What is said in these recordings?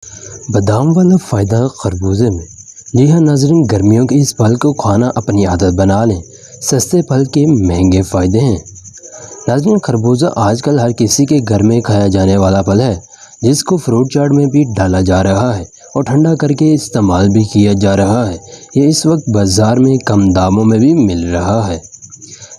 بادام والا فائدہ خربوزے میں۔ جی ہاں ناظرین، گرمیوں کے اس پھل کو کھانا اپنی عادت بنا لیں۔ سستے پھل کے مہنگے فائدے ہیں۔ ناظرین، خربوزہ آج کل ہر کسی کے گھر میں کھایا جانے والا پھل ہے، جس کو فروٹ چاٹ میں بھی ڈالا جا رہا ہے اور ٹھنڈا کر کے استعمال بھی کیا جا رہا ہے۔ یہ اس وقت بازار میں کم داموں میں بھی مل رہا ہے۔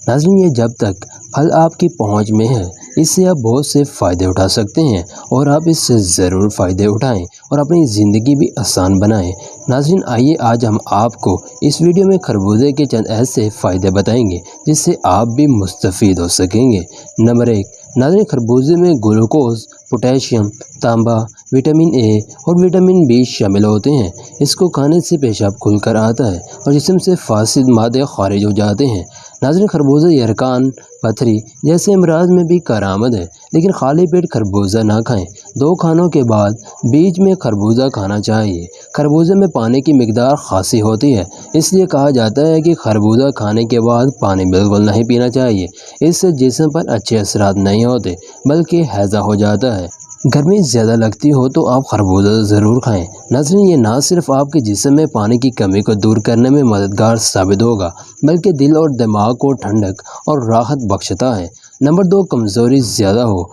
ناظرین، یہ جب تک پھل آپ کی پہنچ میں ہے، اس سے آپ بہت سے فائدے اٹھا سکتے ہیں اور آپ اس سے ضرور فائدے اٹھائیں اور اپنی زندگی بھی آسان بنائیں۔ ناظرین، آئیے آج ہم آپ کو اس ویڈیو میں خربوزے کے چند ایسے فائدے بتائیں گے جس سے آپ بھی مستفید ہو سکیں گے۔ نمبر 1، ناظرین، خربوزے میں گلوکوز، پوٹیشیم، تانبا، وٹامن اے اور وٹامن بی شامل ہوتے ہیں۔ اس کو کھانے سے پیشاب کھل کر آتا ہے اور جسم سے فاسد مادے خارج ہو جاتے ہیں۔ ناظرین، خربوزہ یرقان، پتھری جیسے امراض میں بھی کارآمد ہے، لیکن خالی پیٹ خربوزہ نہ کھائیں۔ 2 کھانوں کے بعد بیچ میں خربوزہ کھانا چاہیے۔ خربوزے میں پانی کی مقدار خاصی ہوتی ہے، اس لیے کہا جاتا ہے کہ خربوزہ کھانے کے بعد پانی بالکل نہیں پینا چاہیے۔ اس سے جسم پر اچھے اثرات نہیں ہوتے بلکہ ہیضہ ہو جاتا ہے۔ گرمی زیادہ لگتی ہو تو آپ خربوزہ ضرور کھائیں۔ ناظرین، یہ نہ صرف آپ کے جسم میں پانی کی کمی کو دور کرنے میں مددگار ثابت ہوگا بلکہ دل اور دماغ کو ٹھنڈک اور راحت بخشتا ہے۔ نمبر 2، کمزوری زیادہ ہو،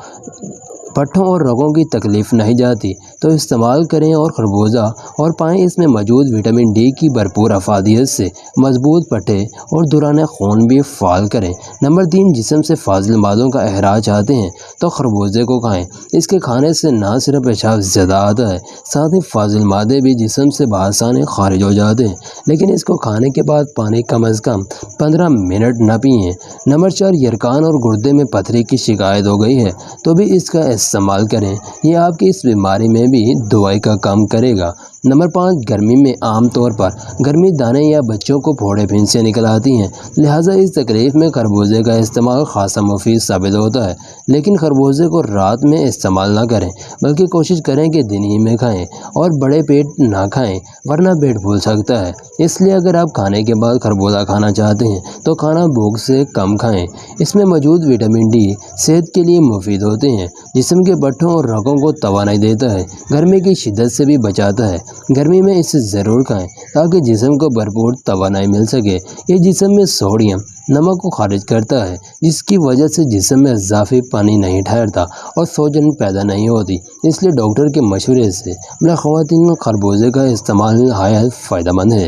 پٹھوں اور رگوں کی تکلیف نہیں جاتی تو استعمال کریں اور خربوزہ اور پائیں اس میں موجود وٹامن ڈی کی بھرپور افادیت سے مضبوط پٹھے اور دوران خون بھی فعال کریں۔ نمبر 3، جسم سے فاضل مادوں کا اخراج چاہتے ہیں تو خربوزے کو کھائیں۔ اس کے کھانے سے نہ صرف پیشاب زیادہ آتا ہے، ساتھ ہی فاضل مادے بھی جسم سے بآسانی خارج ہو جاتے ہیں، لیکن اس کو کھانے کے بعد پانی کم از کم 15 منٹ نہ پئیں۔ نمبر 4، یرقان اور گردے میں پتھری کی شکایت ہو گئی ہے تو بھی اس کا استعمال کریں، یہ آپ کی اس بیماری میں بھی دوائی کا کام کرے گا۔ نمبر 5، گرمی میں عام طور پر گرمی دانے یا بچوں کو پھوڑے پھنسیاں نکل آتی ہیں، لہٰذا اس تکلیف میں خربوزے کا استعمال خاصا مفید ثابت ہوتا ہے، لیکن خربوزے کو رات میں استعمال نہ کریں بلکہ کوشش کریں کہ دن ہی میں کھائیں اور بڑے پیٹ نہ کھائیں ورنہ پیٹ پھول سکتا ہے۔ اس لیے اگر آپ کھانے کے بعد خربوزہ کھانا چاہتے ہیں تو کھانا بھوک سے کم کھائیں۔ اس میں موجود وٹامن ڈی صحت کے لیے مفید ہوتے ہیں، جسم کے پٹھوں اور رگوں کو توانائی دیتا ہے، گرمی کی شدت سے بھی بچاتا ہے۔ گرمی میں اسے ضرور کھائیں تاکہ جسم کو بھرپور توانائی مل سکے۔ یہ جسم میں سوڈیم نمک کو خارج کرتا ہے، جس کی وجہ سے جسم میں اضافی پانی نہیں ٹھہرتا اور سوجن پیدا نہیں ہوتی۔ اس لیے ڈاکٹر کے مشورے سے بلا خواتین خربوزے کا استعمال نہایت فائدہ مند ہے۔